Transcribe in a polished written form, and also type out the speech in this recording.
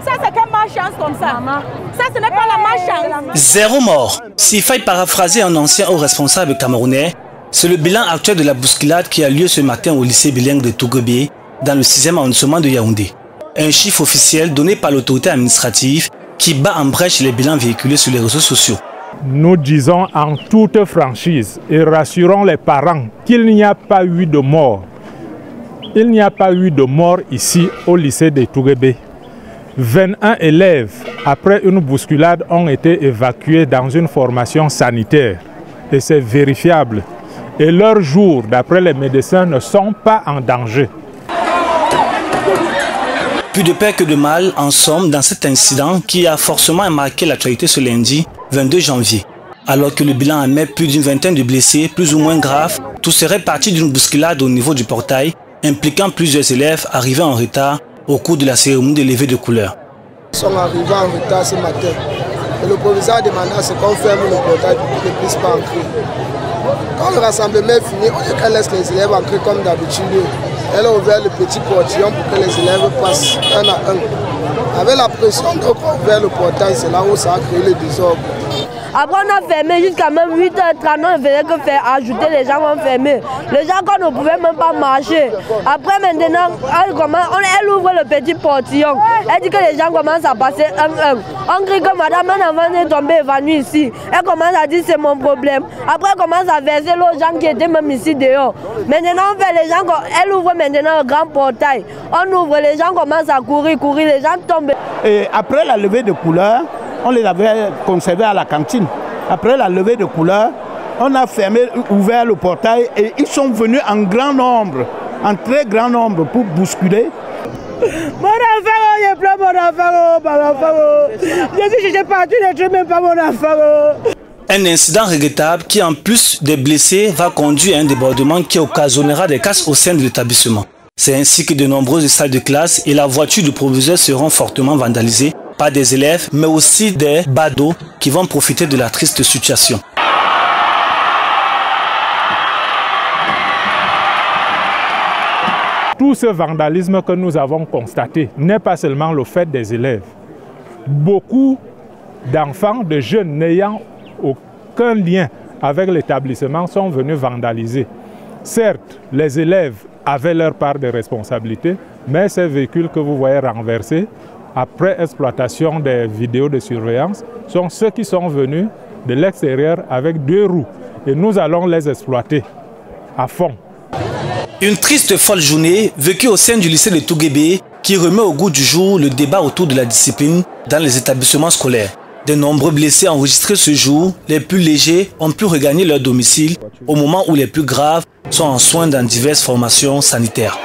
Ça, c'est quelle malchance comme ça? Ça, ce n'est pas la malchance. 0 mort. S'il faille paraphraser un ancien haut responsable camerounais, c'est le bilan actuel de la bousculade qui a lieu ce matin au lycée bilingue de Tougobé, dans le 6e arrondissement de Yaoundé. Un chiffre officiel donné par l'autorité administrative qui bat en brèche les bilans véhiculés sur les réseaux sociaux. Nous disons en toute franchise et rassurons les parents qu'il n'y a pas eu de mort. Il n'y a pas eu de mort ici au lycée de Tougobé. 21 élèves, après une bousculade, ont été évacués dans une formation sanitaire. Et c'est vérifiable. Et leurs jours, d'après les médecins, ne sont pas en danger. Plus de peur que de mal, en somme, dans cet incident qui a forcément marqué l'actualité ce lundi 22 janvier. Alors que le bilan admet plus d'une vingtaine de blessés, plus ou moins graves, tout serait parti d'une bousculade au niveau du portail, impliquant plusieurs élèves arrivés en retard au cours de la cérémonie de levée de couleur. Ils sont arrivés en retard ce matin. Et le proviseur a demandé à ce qu'on ferme le portail pour qu'ils ne puissent pas entrer. Quand le rassemblement est fini, au lieu qu'elle laisse les élèves entrer comme d'habitude, elle a ouvert le petit portillon pour que les élèves passent un à un. Avec la pression, donc on a ouvert le portail, c'est là où ça a créé le désordre. Après, on a fermé jusqu'à même 8h30, on ne faisait que faire ajouter les gens ont fermé. Les gens qu'on ne pouvait même pas marcher. Après, maintenant, elle ouvre le petit portillon. Elle dit que les gens commencent à passer un. On crie que madame, un enfant est tombé évanoui ici. Elle commence à dire c'est mon problème. Après, elle commence à verser l'eau aux gens qui étaient même ici dehors. Maintenant, on fait les gens, elle ouvre maintenant un grand portail. On ouvre, les gens commencent à courir, les gens tombent. Et après la levée de couleur, on les avait conservés à la cantine. Après la levée de couleur, on a ouvert le portail et ils sont venus en grand nombre, en très grand nombre pour bousculer. Mon enfant, je pleure mon enfant, Je suis parti de tuer même pas mon enfant. Un incident regrettable qui, en plus des blessés, va conduire à un débordement qui occasionnera des casses au sein de l'établissement. C'est ainsi que de nombreuses salles de classe et la voiture du proviseur seront fortement vandalisées par des élèves, mais aussi des badauds qui vont profiter de la triste situation. Tout ce vandalisme que nous avons constaté n'est pas seulement le fait des élèves. Beaucoup d'enfants, de jeunes n'ayant aucun lien avec l'établissement sont venus vandaliser. Certes, les élèves avaient leur part de responsabilité, mais ces véhicules que vous voyez renversés, après exploitation des vidéos de surveillance, sont ceux qui sont venus de l'extérieur avec 2 roues. Et nous allons les exploiter à fond. Une triste folle journée vécue au sein du lycée de Tougobé qui remet au goût du jour le débat autour de la discipline dans les établissements scolaires. De nombreux blessés enregistrés ce jour, les plus légers ont pu regagner leur domicile au moment où les plus graves sont en soins dans diverses formations sanitaires.